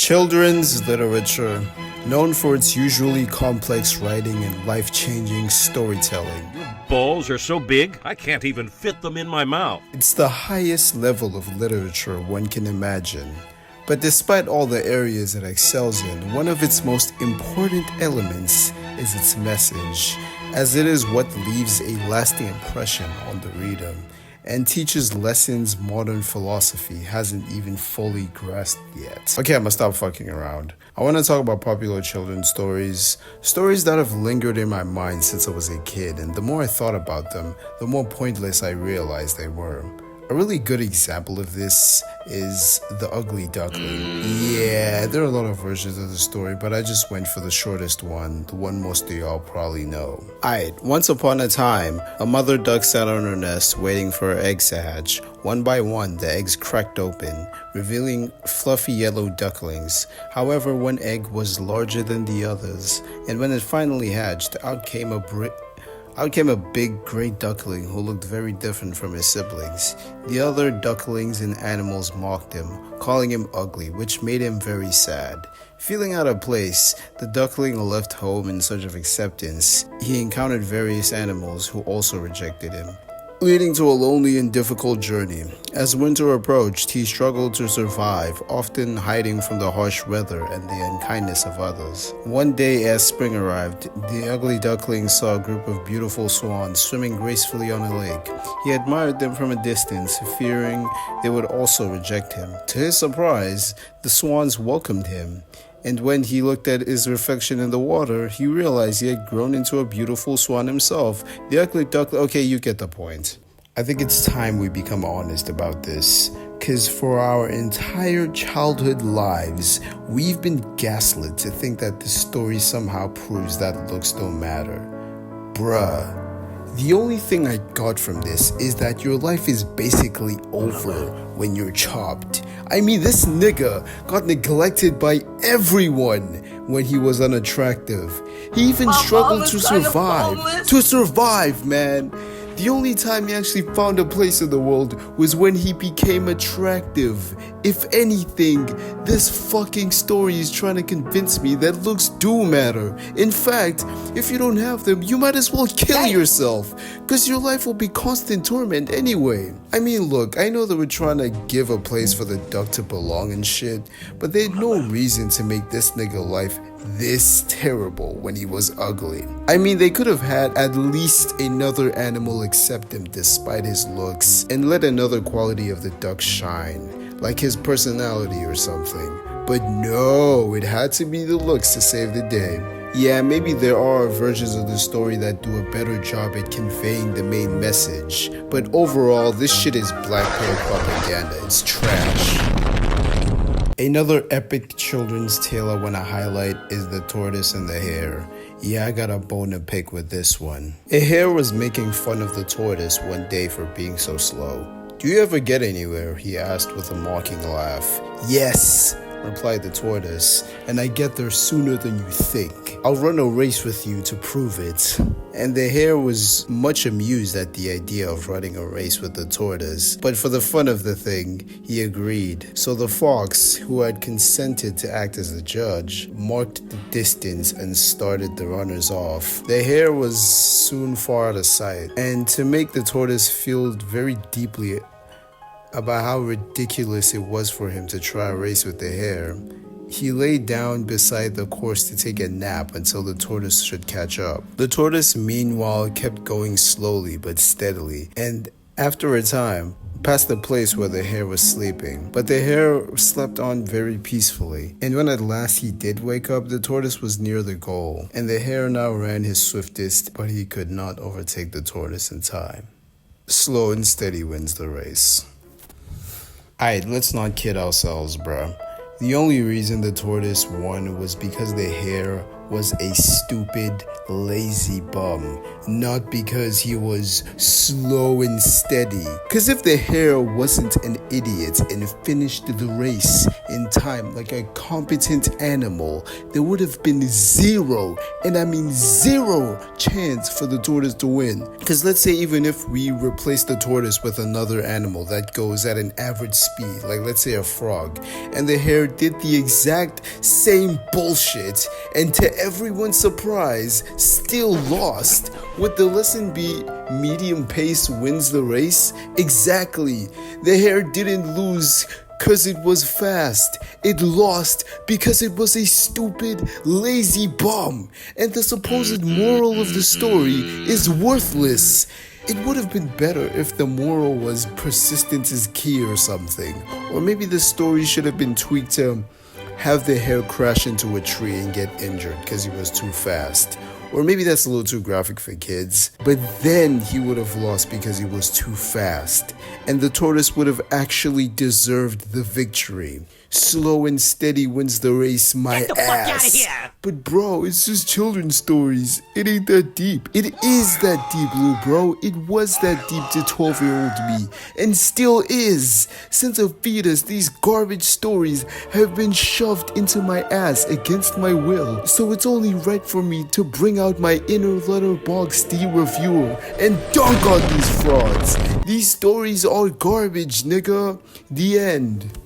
Children's literature, known for its usually complex writing and life-changing storytelling. Your balls are so big, I can't even fit them in my mouth. It's the highest level of literature one can imagine. But despite all the areas it excels in, one of its most important elements is its message, as it is what leaves a lasting impression on the reader and teaches lessons modern philosophy hasn't even fully grasped yet. Okay, I'm gonna stop fucking around. I want to talk about popular children's stories that have lingered in my mind since I was a kid, and the more I thought about them, the more pointless I realized they were. A really good example of this is The Ugly Duckling. Yeah, there are a lot of versions of the story, but I just went for the shortest one, the one most of y'all probably know. Alright, once upon a time, a mother duck sat on her nest waiting for her eggs to hatch. One by one, the eggs cracked open, revealing fluffy yellow ducklings. However, one egg was larger than the others, and when it finally hatched, out came a big gray duckling who looked very different from his siblings. The other ducklings and animals mocked him, calling him ugly, which made him very sad. Feeling out of place, the duckling left home in search of acceptance. He encountered various animals who also rejected him, leading to a lonely and difficult journey. As winter approached, he struggled to survive, often hiding from the harsh weather and the unkindness of others. One day as spring arrived, the ugly duckling saw a group of beautiful swans swimming gracefully on a lake. He admired them from a distance, fearing they would also reject him. To his surprise, the swans welcomed him. And when he looked at his reflection in the water, he realized he had grown into a beautiful swan himself. The ugly duckling. Okay, you get the point. I think it's time we become honest about this, because for our entire childhood lives, we've been gaslit to think that this story somehow proves that looks don't matter. Bruh. The only thing I got from this is that your life is basically over when you're chopped. I mean, this nigga got neglected by everyone when he was unattractive. He even struggled to survive. To survive, man. The only time he actually found a place in the world was when he became attractive. If anything, this fucking story is trying to convince me that looks do matter. In fact, if you don't have them, you might as well kill yourself, because your life will be constant torment anyway. I mean, look, I know that we're trying to give a place for the duck to belong and shit, but they had no reason to make this nigga life this terrible when he was ugly. I mean, they could have had at least another animal accept him despite his looks and let another quality of the duck shine, like his personality or something. But no, it had to be the looks to save the day. Yeah, maybe there are versions of the story that do a better job at conveying the main message, but overall, this shit is black pill propaganda. It's trash. Another epic children's tale I want to highlight is The Tortoise and the Hare. Yeah, I got a bone to pick with this one. A hare was making fun of the tortoise one day for being so slow. "Do you ever get anywhere?" he asked with a mocking laugh. "Yes," replied the tortoise, "and I get there sooner than you think. I'll run a race with you to prove it." And the hare was much amused at the idea of running a race with the tortoise, but for the fun of the thing, he agreed. So the fox, who had consented to act as the judge, marked the distance and started the runners off. The hare was soon far out of sight, and to make the tortoise feel very deeply about how ridiculous it was for him to try a race with the hare, he lay down beside the course to take a nap until the tortoise should catch up. The tortoise, meanwhile, kept going slowly but steadily, and after a time, passed the place where the hare was sleeping. But the hare slept on very peacefully, and when at last he did wake up, the tortoise was near the goal, and the hare now ran his swiftest, but he could not overtake the tortoise in time. Slow and steady wins the race. Alright, let's not kid ourselves, bruh. The only reason the tortoise won was because the hare was a stupid, lazy bum. Not because he was slow and steady. Cause if the hare wasn't an idiot and finished the race in time like a competent animal, there would have been zero, and I mean zero, chance for the tortoise to win. Cause let's say even if we replace the tortoise with another animal that goes at an average speed, like let's say a frog, and the hare did the exact same bullshit, and to everyone's surprise, still lost, would the lesson be medium pace wins the race? Exactly. The hare didn't lose because it was fast. It lost because it was a stupid, lazy bum. And the supposed moral of the story is worthless. It would have been better if the moral was persistence is key or something. Or maybe the story should have been tweaked to have the hare crash into a tree and get injured because he was too fast. Or maybe that's a little too graphic for kids. But then he would have lost because he was too fast. And the tortoise would have actually deserved the victory. Slow and steady wins the race, my Get the fuck ass. outta here! But bro, it's just children's stories. It ain't that deep. It is that deep, little bro. It was that deep to 12-year-old me. And still is. Since a fetus, these garbage stories have been shoved into my ass against my will. So it's only right for me to bring out my inner Letterboxd reviewer and dunk on these frauds. These stories are garbage, nigga. The end.